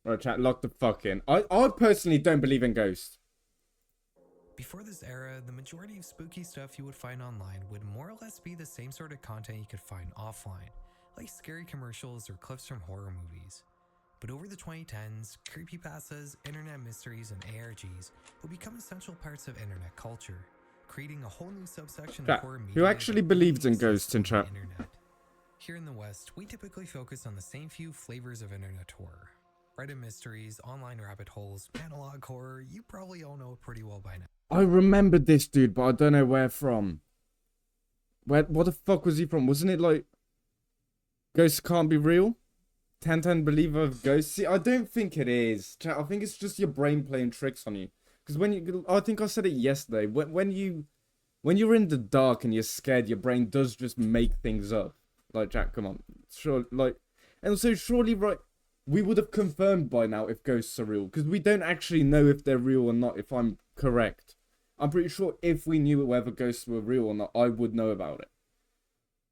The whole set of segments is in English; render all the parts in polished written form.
Right, chat, lock the fuck in. I personally don't believe in ghosts. Before this era, the majority of spooky stuff you would find online would more or less be the same sort of content you could find offline, like scary commercials or clips from horror movies. But over the 2010s, creepypastas, internet mysteries, and ARGs will become essential parts of internet culture, creating a whole new subsection of horror media. Who actually believes in ghosts in chat? Internet. Here in the West, we typically focus on the same few flavors of internet horror. Reddit mysteries, online rabbit holes, analog horror, you probably all know it pretty well by now. I remember this dude, but I don't know where from. What the fuck was he from? Wasn't it like Ghosts Can't Be Real? 10 believer of ghosts? See, I don't think it is. Chat, I think it's just your brain playing tricks on you. Because when you, I think I said it yesterday, when you're in the dark and you're scared, your brain does just make things up. Like, Jack, come on. Sure, like, and also surely, right, we would have confirmed by now if ghosts are real. Because we don't actually know if they're real or not, if I'm correct. I'm pretty sure if we knew whether ghosts were real or not, I would know about it.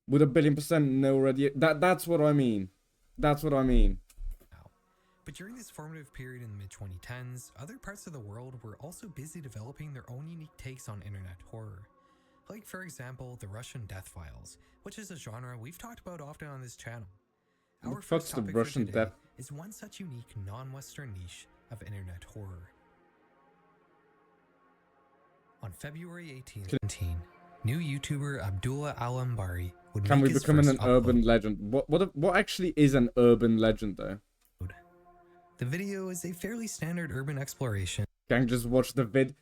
Would 1,000,000,000% know already? That's what I mean. That's what I mean. But during this formative period in the mid-2010s, other parts of the world were also busy developing their own unique takes on internet horror. Like, for example, the Russian Death Files, which is a genre we've talked about often on this channel. Our first topic for today is one such unique non-Western niche of internet horror. On February 18th, new YouTuber Abdullah Al-Ambari would Can make we his become an first urban upload. legend? What actually is an urban legend though? The video is a fairly standard urban exploration. Gang, just watch the vid.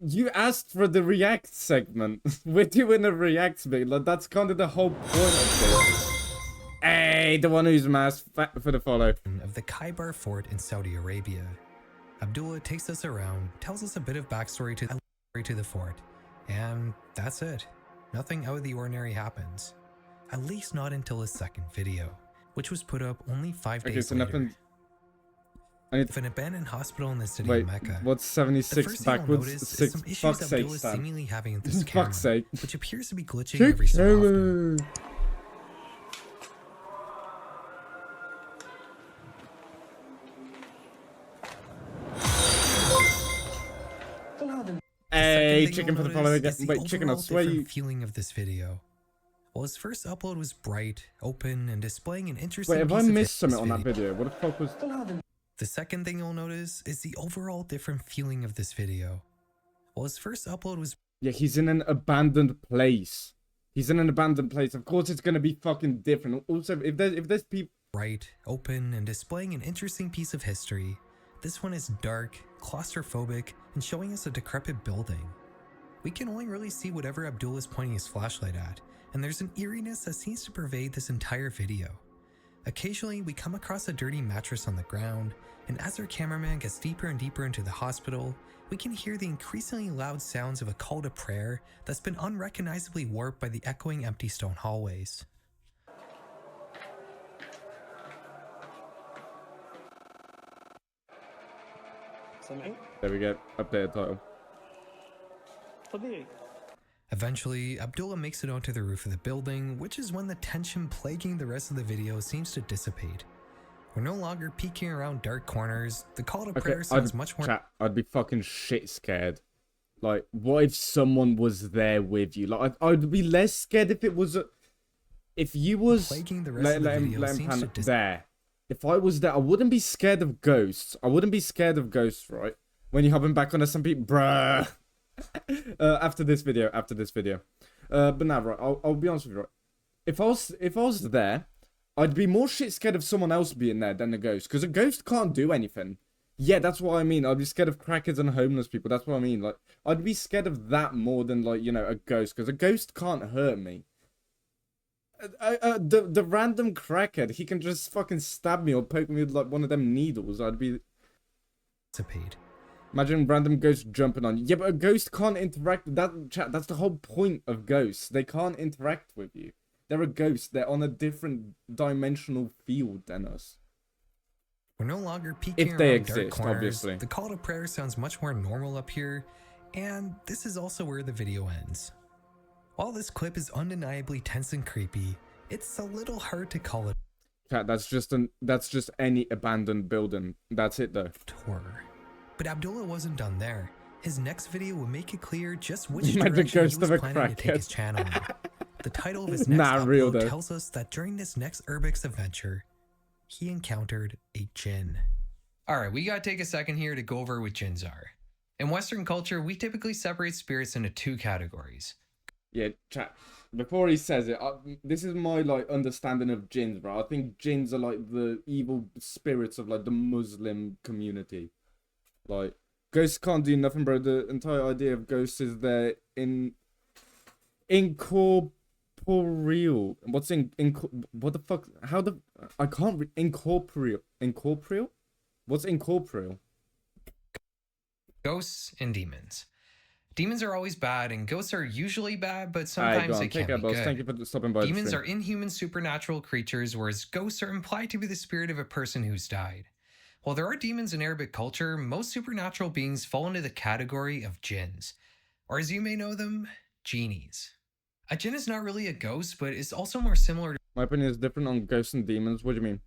You asked for the react segment. We're doing a react video. Like, that's kind of the whole point of this. Hey, the one who's masked for the follow. Of the Khaybar Fort in Saudi Arabia. Abdullah takes us around, tells us a bit of backstory to the fort, and that's it. Nothing out of the ordinary happens. At least not until his second video, which was put up only 5 days later. Of an abandoned hospital in the city of Mecca. What's 76 backwards? 6 fuck's sake, Stan. Seemingly having this camera, Fuck's sake. which appears to be glitching every so often. Hey, chicken for the follow again. Wait, chicken, I swear you. Feeling of this video. Well, his first upload was bright, open, and displaying an interesting. Wait, have I missed something on that video? What the fuck was? The second thing you'll notice is the overall different feeling of this video. Well, his first upload was. Yeah, he's in an abandoned place. He's in an abandoned place. Of course, it's gonna be fucking different. Also, if there's people. Bright, open, and displaying an interesting piece of history. This one is dark, claustrophobic, and showing us a decrepit building. We can only really see whatever Abdullah is pointing his flashlight at, and there's an eeriness that seems to pervade this entire video. Occasionally, we come across a dirty mattress on the ground, and as our cameraman gets deeper and deeper into the hospital, we can hear the increasingly loud sounds of a call to prayer that's been unrecognizably warped by the echoing empty stone hallways. There we go. Updated title. Eventually, Abdullah makes it onto the roof of the building, which is when the tension plaguing the rest of the video seems to dissipate. We're no longer peeking around dark corners. The call to prayer sounds much more. Chat, I'd be fucking shit scared. Like, what if someone was there with you? Like, I'd be less scared if it was if you was plaguing the rest of the video seems to there. If I was there, I wouldn't be scared of ghosts. I wouldn't be scared of ghosts, right? When you're hopping back on SMP, bruh. After this video. But now, right, I'll be honest with you, right? If I was there, I'd be more shit scared of someone else being there than a ghost. Because a ghost can't do anything. Yeah, that's what I mean. I'd be scared of crackers and homeless people. That's what I mean. Like, I'd be scared of that more than, like, you know, a ghost. Because a ghost can't hurt me. The random crackhead, he can just fucking stab me or poke me with like one of them needles. I'd be. Imagine random ghosts jumping on you. Yeah, but a ghost can't interact with that. Chat, that's the whole point of ghosts. They can't interact with you. They're a ghost. They're on a different dimensional field than us. We're no longer peeking if they around exist, dark corners. Obviously. The call to prayer sounds much more normal up here, and this is also where the video ends. While this clip is undeniably tense and creepy, it's a little hard to call it. Chat, that's just any abandoned building. That's it though. horror. But Abdullah wasn't done there. His next video will make it clear just which You met the direction he ghost was of a planning to take crackhead. his channel in. The title of his next Not real upload though. tells us that during this next Urbex adventure, he encountered a jinn. Alright, we gotta take a second here to go over what jinns are. In Western culture, we typically separate spirits into two categories. Yeah, chat. Before he says it, this is my like understanding of jinns, bro. I think jinns are like the evil spirits of like the Muslim community. Like ghosts can't do nothing, bro. The entire idea of ghosts is they're incorporeal. What's what the fuck? How the I can't incorporeal. What's incorporeal? Ghosts and demons. Demons are always bad, and ghosts are usually bad, but Alright, sometimes go on. they Take can care, be boss. good. Thank you for stopping by. the Demons stream. are inhuman supernatural creatures, whereas ghosts are implied to be the spirit of a person who's died. While there are demons in Arabic culture, most supernatural beings fall into the category of jinns, or as you may know them, genies. A jinn is not really a ghost, but is also more similar My opinion is different on ghosts and demons. What do you mean?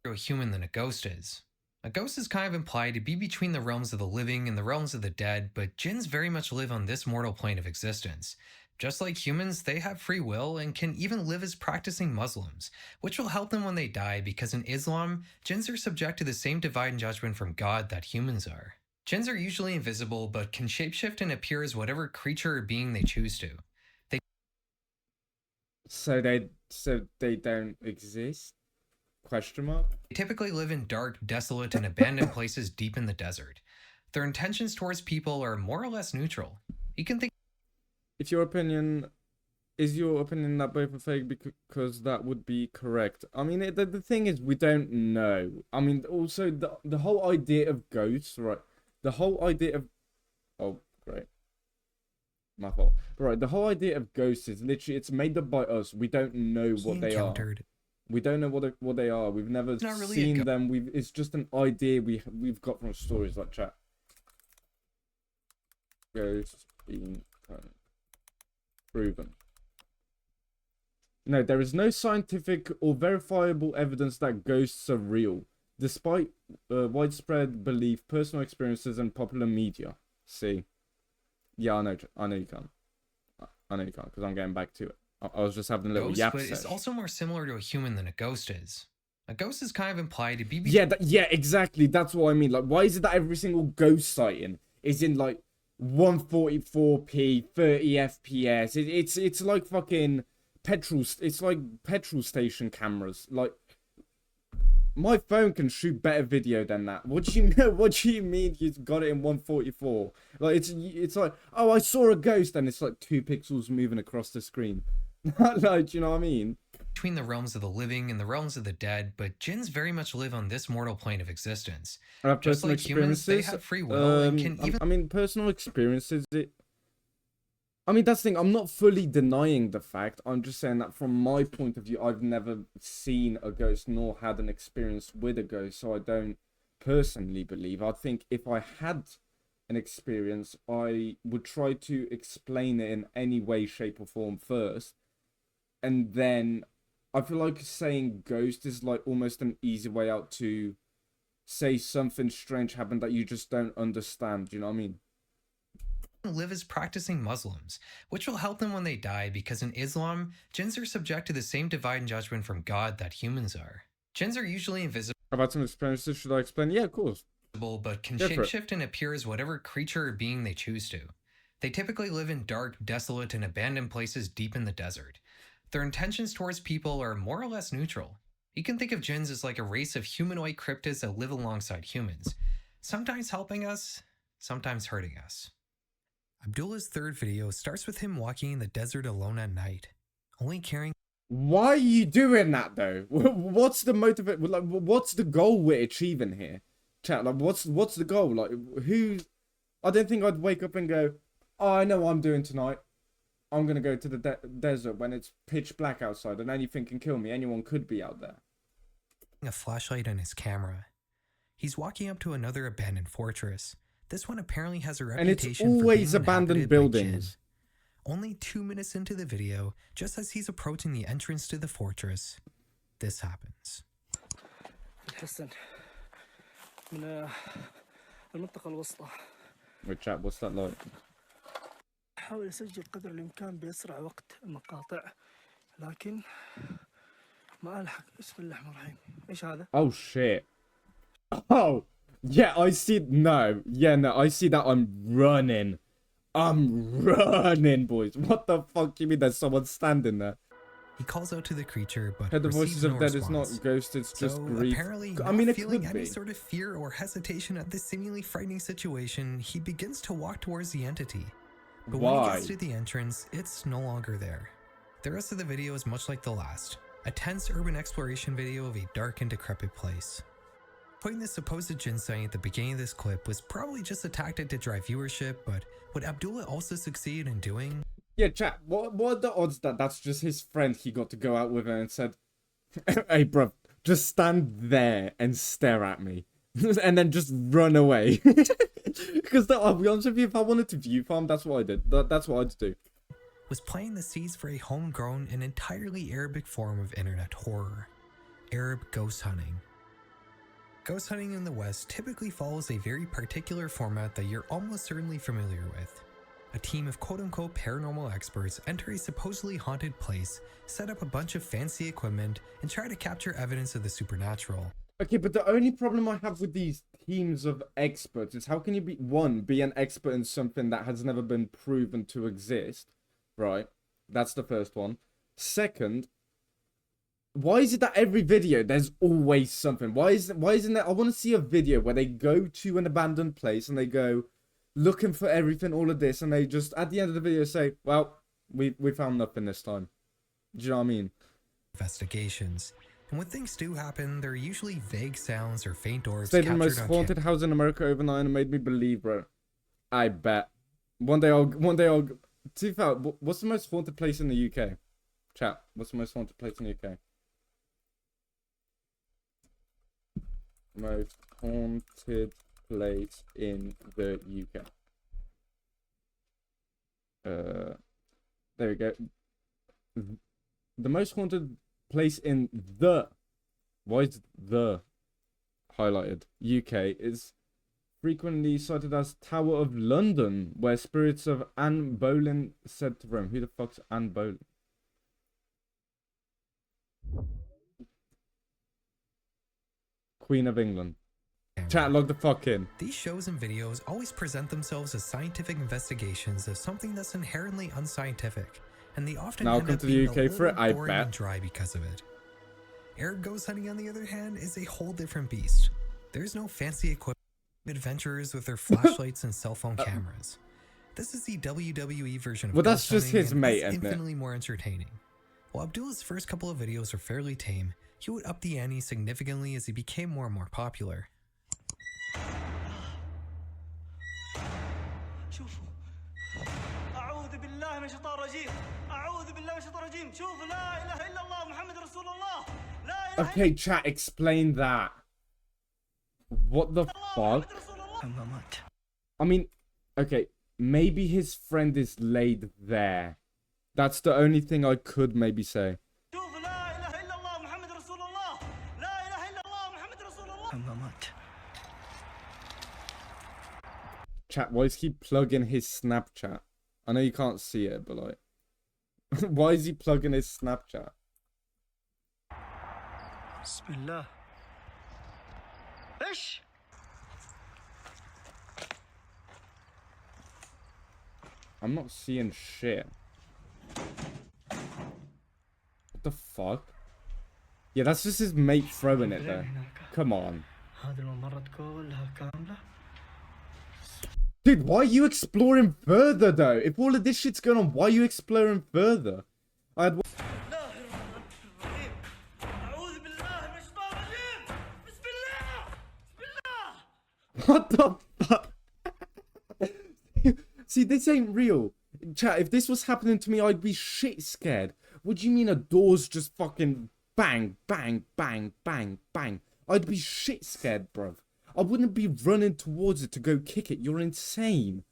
to a human than a ghost is. A ghost is kind of implied to be between the realms of the living and the realms of the dead, but jinns very much live on this mortal plane of existence. Just like humans, they have free will and can even live as practicing Muslims, which will help them when they die because in Islam, jinns are subject to the same divine judgment from God that humans are. Jinns are usually invisible, but can shapeshift and appear as whatever creature or being they choose to. So they don't exist? Question mark? They typically live in dark, desolate, and abandoned places deep in the desert. Their intentions towards people are more or less neutral. You can think If your opinion is your opinion that both are fake, because that would be correct. I mean, the thing is, we don't know. I mean, also the whole idea of ghosts, right? The whole idea of great, my fault. Right, the whole idea of ghosts is literally it's made up by us. We don't know what they are. We don't know what they are. We've never really seen them. It's just an idea we've got from stories like chat. Ghosts being proven. No, there is no scientific or verifiable evidence that ghosts are real, despite widespread belief, personal experiences, and popular media. See, yeah, I know you can't. I know you can't because I'm getting back to it. I was just having a little yap but session. it's also more similar to a human than a ghost is. A ghost is kind of implied to be Yeah, exactly. That's what I mean. Like, why is it that every single ghost sighting is in like 144p, 30 FPS? It's like fucking petrol. It's like petrol station cameras. Like, my phone can shoot better video than that. What do you know? What do you mean you've got it in 144? Like, it's like, oh, I saw a ghost, and it's like 2 pixels moving across the screen. Like, do you know what I mean? between the realms of the living and the realms of the dead, but jinns very much live on this mortal plane of existence. I have Just personal like humans, they experiences. have free will and can even I mean, personal experiences. I mean, that's the thing. I'm not fully denying the fact. I'm just saying that from my point of view, I've never seen a ghost nor had an experience with a ghost, so I don't personally believe. I think if I had an experience, I would try to explain it in any way, shape, or form first, and then I feel like saying ghost is like almost an easy way out to say something strange happened that you just don't understand. Do you know what I mean? live as practicing Muslims, which will help them when they die because in Islam, jinns are subject to the same divine judgment from God that humans are. Jinns are usually invisible I've had some experiences. Should I explain? Yeah, of course. but can Go for it. shapeshift and appear as whatever creature or being they choose to. They typically live in dark, desolate, and abandoned places deep in the desert. Their intentions towards people are more or less neutral. You can think of jinns as like a race of humanoid cryptids that live alongside humans, sometimes helping us, sometimes hurting us. Abdullah's third video starts with him walking in the desert alone at night, only carrying Why are you doing that though? What's the motive? Like, what's the goal we're achieving here? Chat. Like, what's the goal? Like, who? I don't think I'd wake up and go, "Oh, I know what I'm doing tonight. I'm gonna go to the desert when it's pitch black outside and anything can kill me. Anyone could be out there." a flashlight on his camera. He's walking up to another abandoned fortress. This one apparently has a And it's reputation for always being abandoned inhabited by buildings. jinn. Only 2 minutes into the video, just as he's approaching the entrance to the fortress, this happens. الحسن من المنطقة الوسطى. Wait, chat, what's that like? أحاول أسجل قدر الإمكان بأسرع وقت المقاطع لكن ما ألحق. بسم الله الرحمن الرحيم. إيش هذا؟ Oh shit. Oh yeah, I see. No, yeah, no, I see that. I'm running, boys. What the fuck do you mean there's someone standing there? He calls out to the creature, but Heard the receives voices no of dead. response. It's not ghost. It's just So grief. apparently, I not mean, it feeling could any be. sort of fear or hesitation at this seemingly frightening situation, he begins to walk towards the entity. But when he Why? gets to the entrance, it's no longer there. The rest of the video is much like the last, a tense urban exploration video of a dark and decrepit place. Putting this supposed Jinn sighting at the beginning of this clip was probably just a tactic to drive viewership, but would Abdullah also succeed in doing? Yeah, chat. What are the odds that that's just his friend he got to go out with and said, "Hey, bro, just stand there and stare at me," and then just run away? Because I'll be honest with you, if I wanted to view farm, that's what I did. That's what I'd do. Was planting the seeds for a homegrown and entirely Arabic form of internet horror, Arab ghost hunting. Ghost hunting in the West typically follows a very particular format that you're almost certainly familiar with. A team of quote-unquote paranormal experts enter a supposedly haunted place, set up a bunch of fancy equipment, and try to capture evidence of the supernatural. Okay, but the only problem I have with these teams of experts is how can you be an expert in something that has never been proven to exist, right? That's the first one. Second, why is it that every video there's always something? Why isn't there? I want to see a video where they go to an abandoned place and they go looking for everything, all of this, and they just at the end of the video say, "Well, we found nothing this time." Do you know what I mean? Investigations. And when things do happen, there are usually vague sounds or faint orbs Stayed in captured the most on haunted house in America overnight and made me believe, bro. I bet. One day I'll. To be fair, what's the most haunted place in the UK? Chat. What's the most haunted place in the UK? Most haunted place in the UK. There we go. The most haunted place in the. Why is the highlighted? UK is frequently cited as Tower of London, where spirits of Anne Boleyn said to roam. Who the fuck's Anne Boleyn? Queen of England. Chat, log the fuck in. These shows and videos always present themselves as scientific investigations of something that's inherently unscientific, and they often Now end come up to the being UK a for it, little I boring bet. and dry because of it. Arab ghost hunting, on the other hand, is a whole different beast. There's no fancy equipment, adventurers with their flashlights and cell phone cameras. This is the WWE version of Well, that's ghost just hunting, his and mate, it's isn't it? infinitely more entertaining. While Abdullah's first couple of videos are fairly tame, he would up the ante significantly as he became more and more popular. شوفوا أعوذ بالله من الشيطان الرجيم. أعوذ بالله من الشيطان الرجيم. شوفوا لا إله إلا الله محمد رسول الله. لا إله Okay, chat, explain that. What the fuck? إلا الله. I mean, okay, maybe his friend is laid there. That's the only thing I could maybe say. شوفوا لا إله إلا الله محمد رسول الله. لا إله إلا الله محمد رسول الله. Chat, why is he plugging his Snapchat? I know you can't see it, but like, why is he plugging his Snapchat? بسم الله. إيش؟ I'm not seeing shit. What the fuck? Yeah, that's just his mate throwing it there. Come on. هذه الممرات كلها كاملة. Dude, why are you exploring further though? If all of this shit's going on, why are you exploring further? I had أعوذ بالله من الشيطان الرجيم. بسم الله. بسم الله. What the fuck? See, this ain't real. Chat, if this was happening to me, I'd be shit scared. What do you mean a door's just fucking bang, bang, bang, bang, bang? I'd be shit scared, bruv. I wouldn't be running towards it to go kick it. You're insane.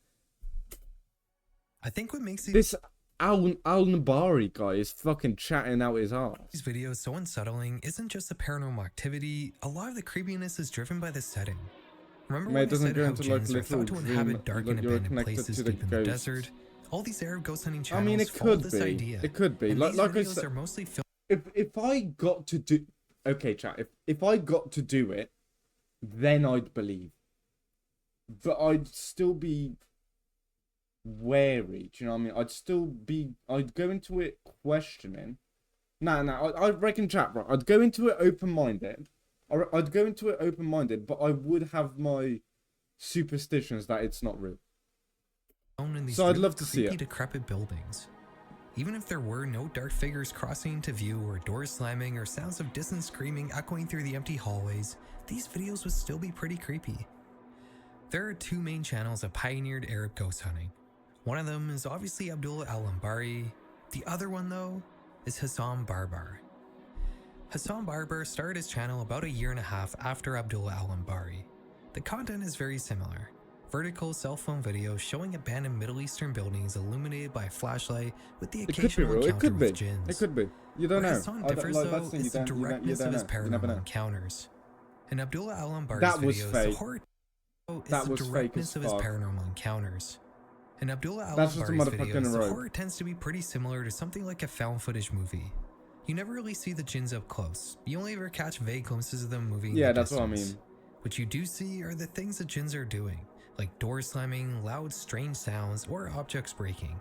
I think what makes it This, Al-Nabari guy is fucking chatting out his ass. These videos so unsettling isn't just the paranormal activity, a lot of the creepiness is driven by the setting. Remember Mate, when it I doesn't said go how into like jinns are literal thought to dream. inhabit dark and You're abandoned connected places to the deep in the ghosts. desert? All these Arab ghost hunting I channels mean, it follow could this be. idea. It could be. And Like these I videos said, are mostly filmed. if I got to do, okay, chat. If I got to do it, then I'd believe. But I'd still be wary. Do you know what I mean? I'd go into it questioning. I reckon, chat, right? I'd go into it open-minded. I'd go into it open-minded, but I would have my superstitions that it's not real. In these So I'd really love to see creepy, it. decrepit buildings. Even if there were no dark figures crossing into view or doors slamming or sounds of distant screaming echoing through the empty hallways, these videos would still be pretty creepy. There are two main channels that pioneered Arab ghost hunting. One of them is obviously Abdullah al-Anbari. The other one, though, is Hassan Barbar. Hassan Barbar started his channel about a year and a half after Abdullah al-Anbari. The content is very similar. Vertical cell phone videos showing abandoned Middle Eastern buildings illuminated by a flashlight with the It could be occasional real. It encounter could be. with jinns. It could be. You don't Where know. Hassan I don't, differs, like, though, that's the thing. is the You directness don't of his know. You never paranormal know. encounters. In Abdullah al-Anbari's That was videos, fake. the horror is That the was fake directness as of his fuck. paranormal encounters. In Abdullah That's just a al-Anbari's motherfucker videos, in a the robe. horror tends to be pretty similar to something like a found footage movie. You never really see the jinns up close. You only ever catch vague glimpses of them moving in Yeah, the that's what I distance. mean. What you do see are the things the jinns are doing, like doors slamming, loud strange sounds, or objects breaking.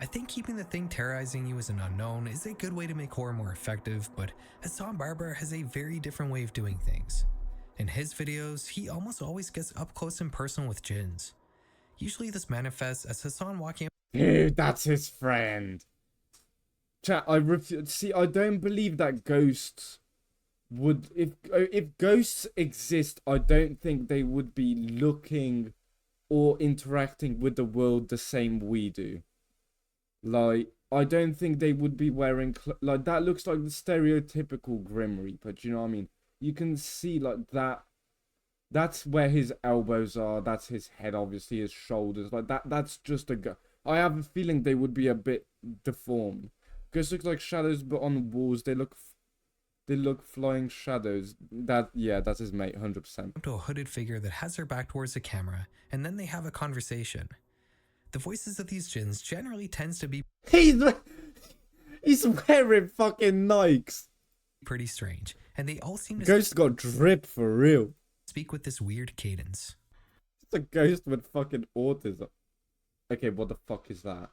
I think keeping the thing terrorizing you as an unknown is a good way to make horror more effective, but Hassan Barbar has a very different way of doing things. In his videos, he almost always gets up close and personal with jinns. Usually this manifests as Hassan walking Dude, that's his friend. Chat, I see. I don't believe that ghosts would. If ghosts exist, I don't think they would be looking or interacting with the world the same we do. Like, I don't think they would be wearing like that. Looks like the stereotypical Grim Reaper. Do you know what I mean? You can see like that. That's where his elbows are. That's his head, obviously, his shoulders. Like that. That's just a. I have a feeling they would be a bit deformed. Ghosts look like shadows, but on walls they look flying shadows. That's his mate, 100%. to a hooded figure that has their back towards the camera, and then they have a conversation. The voices of these jinns generally tends to be He's wearing fucking Nikes. pretty strange, and they all seem to Ghost got drip for real. speak with this weird cadence. It's a ghost with fucking autism. Okay, what the fuck is that?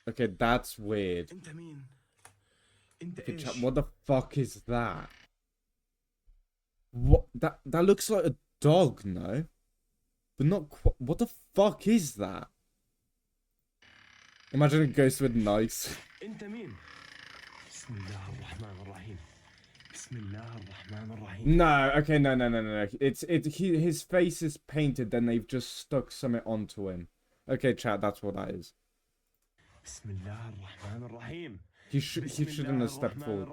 Okay, that's weird. Okay, chat, what the fuck is that? What that looks like a dog, no? But not what the fuck is that? Imagine a ghost with knives. No, okay, no. His face is painted, then they've just stuck something onto him. Okay, chat, that's what that is. He shouldn't have stepped forward.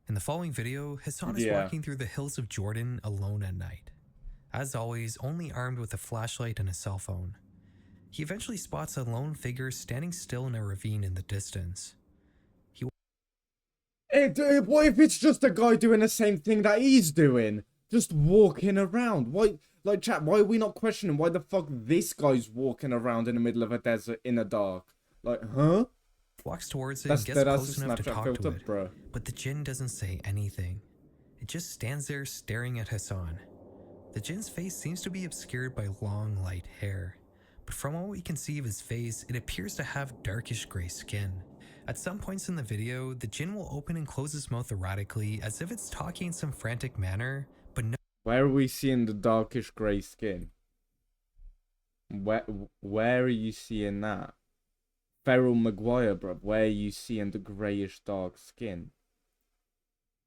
In the following video, Hassan is Yeah. walking through the hills of Jordan alone at night. As always, only armed with a flashlight and a cell phone. He eventually spots a lone figure standing still in a ravine in the distance. What if it's just a guy doing the same thing that he's doing? Just walking around. Why, like, chat, why are we not questioning why the fuck this guy's walking around in the middle of a desert in the dark? Like, huh? Walks towards it That's and gets a close enough to Snapchat talk filter, to it, bro. but the jinn doesn't say anything. It just stands there staring at Hassan. The jinn's face seems to be obscured by long, light hair, but from what we can see of his face, it appears to have darkish gray skin. At some points in the video, the jinn will open and close his mouth erratically as if it's talking in some frantic manner, but no. Where are we seeing the darkish grey skin? Where are you seeing that? Feral Maguire, bro. Where are you seeing the greyish dark skin?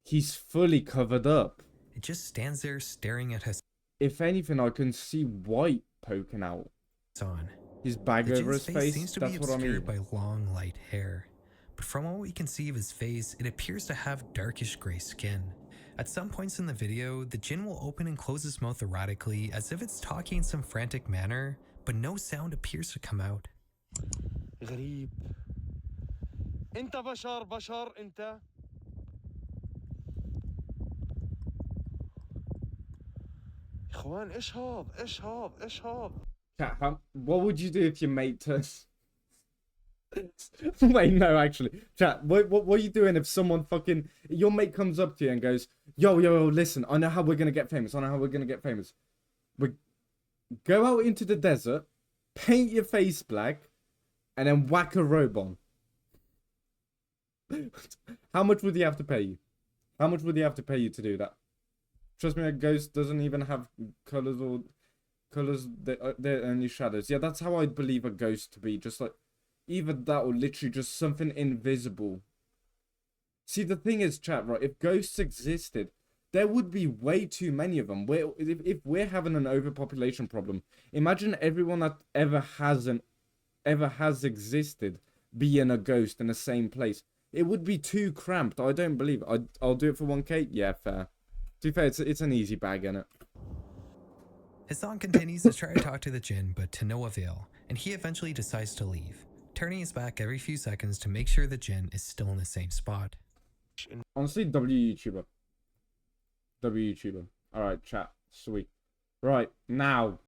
He's fully covered up. It just stands there staring at If anything, I can see white poking out. Hassan. His bag The over jinn's his face face. seems to That's be what I mean. obscured by long, light hair, but from what we can see of his face, it appears to have darkish gray skin. At some points in the video, the jinn will open and close its mouth erratically as if it's talking in some frantic manner, but no sound appears to come out. غريب. انت بشر انت. اخوان ايش هذا. Chat, what would you do if your mate turns? Wait, no, actually, chat. What are you doing if someone fucking your mate comes up to you and goes, yo, listen, I know how we're gonna get famous. We go out into the desert, paint your face black, and then whack a robe on. How much would he have to pay you? How much would he have to pay you to do that? Trust me, a ghost doesn't even have colors or colors. They're only shadows. Yeah, that's how I'd believe a ghost to be. Just like either that or literally just something invisible. See, the thing is, chat, right? If ghosts existed, there would be way too many of them. If we're having an overpopulation problem, imagine everyone that ever has existed being a ghost in the same place. It would be too cramped. I don't believe it. I'll do it for 1k. Yeah, fair. To be fair, it's an easy bag, innit? Hassan continues to try to talk to the jinn, but to no avail, and he eventually decides to leave, turning his back every few seconds to make sure the jinn is still in the same spot. Honestly, W YouTuber. Alright, chat. Sweet. Right, now.